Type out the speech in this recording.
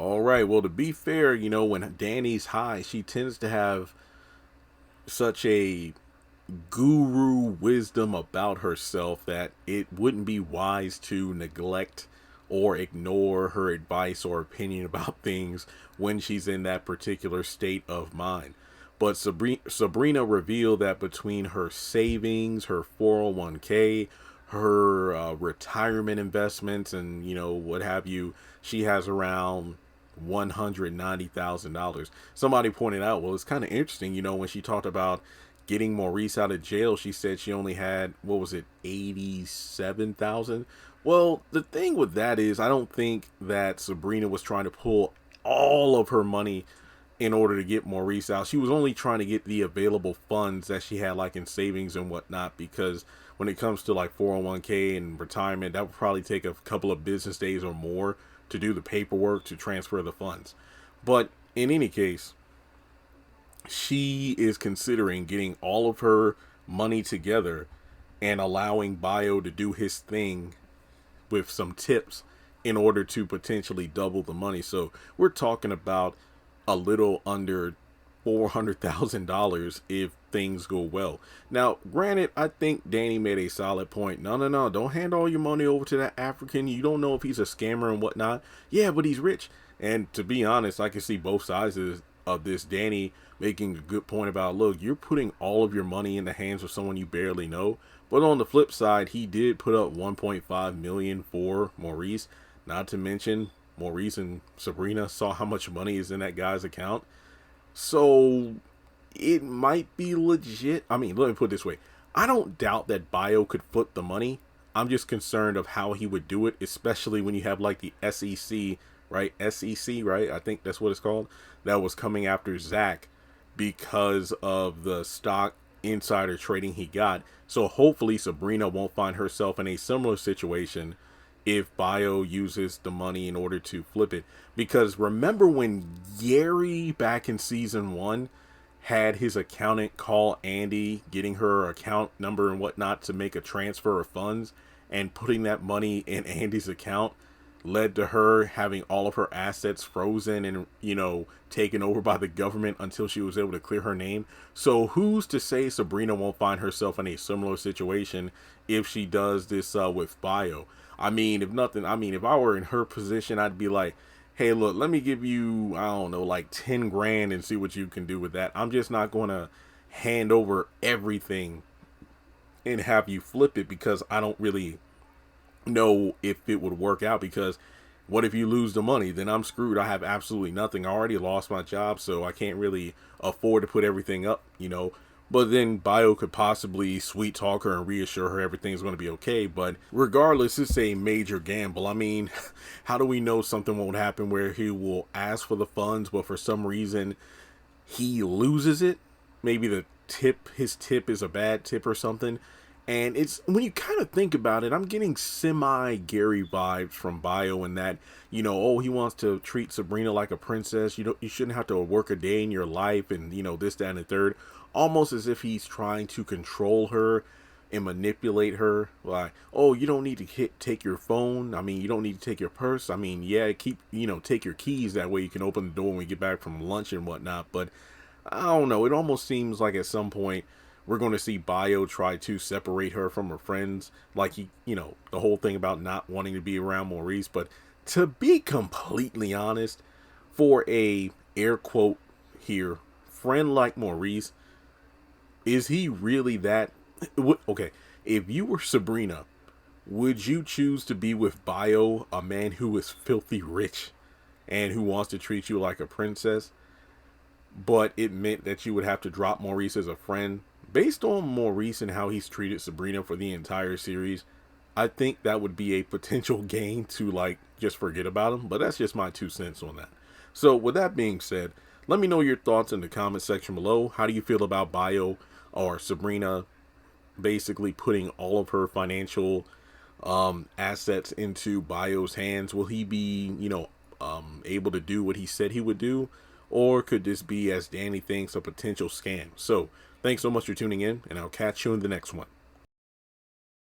All right. Well, to be fair, when Danny's high, she tends to have such a guru wisdom about herself that it wouldn't be wise to neglect or ignore her advice or opinion about things when she's in that particular state of mind. But Sabrina revealed that between her savings, her 401k, her retirement investments, and what have you, she has around $190,000. Somebody pointed out, well, it's kind of interesting, when she talked about getting Maurice out of jail, she said she only had, what was it, 87,000. Well, the thing with that is, I don't think that Sabrina was trying to pull all of her money in order to get Maurice out. She was only trying to get the available funds that she had, like in savings and whatnot, because when it comes to like 401k and retirement, that would probably take a couple of business days or more to do the paperwork to transfer the funds. But in any case, she is considering getting all of her money together and allowing Bayo to do his thing with some tips in order to potentially double the money. So we're talking about a little under $400,000 if things go well. Now, granted, I think Danny made a solid point. No, don't hand all your money over to that African. You don't know if he's a scammer and whatnot. Yeah, but he's rich. And to be honest, I can see both sides of this. Danny making a good point about, look, you're putting all of your money in the hands of someone you barely know. But on the flip side, he did put up 1.5 million for Maurice. Not to mention, Maurice and Sabrina saw how much money is in that guy's account. So it might be legit. I mean, let me put it this way. I don't doubt that Bayo could foot the money. I'm just concerned of how he would do it, especially when you have like the SEC, right? SEC, right? I think that's what it's called. That was coming after Zach because of the stock insider trading he got. So hopefully Sabrina won't find herself in a similar situation if Bayo uses the money in order to flip it. Because remember when Gary back in season 1 had his accountant call Andy, getting her account number and whatnot to make a transfer of funds, and putting that money in Andy's account led to her having all of her assets frozen and, taken over by the government until she was able to clear her name. So who's to say Sabrina won't find herself in a similar situation if she does this with Bayo? I mean, if I were in her position, I'd be like, hey, look, let me give you, I don't know, like 10 grand and see what you can do with that. I'm just not going to hand over everything and have you flip it, because I don't really know if it would work out. Because what if you lose the money? Then I'm screwed. I have absolutely nothing. I already lost my job, so I can't really afford to put everything up, But then Bayo could possibly sweet talk her and reassure her everything's going to be okay. But regardless, it's a major gamble. I mean, how do we know something won't happen where he will ask for the funds, but for some reason he loses it? Maybe his tip is a bad tip or something. And it's, when you kind of think about it, I'm getting semi Gary vibes from Bayo in that, he wants to treat Sabrina like a princess. You shouldn't have to work a day in your life, and this, that, and the third. Almost as if he's trying to control her and manipulate her. Like, oh, you don't need to take your phone. I mean, you don't need to take your purse. I mean, yeah, take your keys. That way you can open the door when we get back from lunch and whatnot. But I don't know. It almost seems like at some point we're going to see Bayo try to separate her from her friends. Like the whole thing about not wanting to be around Maurice. But to be completely honest, for a air quote here, friend like Maurice, is he really that? Okay, if you were Sabrina, would you choose to be with Bayo, a man who is filthy rich and who wants to treat you like a princess, but it meant that you would have to drop Maurice as a friend? Based on Maurice and how he's treated Sabrina for the entire series, I think that would be a potential gain to just forget about him. But that's just my 2 cents on that. So with that being said, let me know your thoughts in the comment section below. How do you feel about Bayo or Sabrina basically putting all of her financial assets into Bayo's hands? Will he be, able to do what he said he would do? Or could this be, as Danny thinks, a potential scam? So thanks so much for tuning in, and I'll catch you in the next one.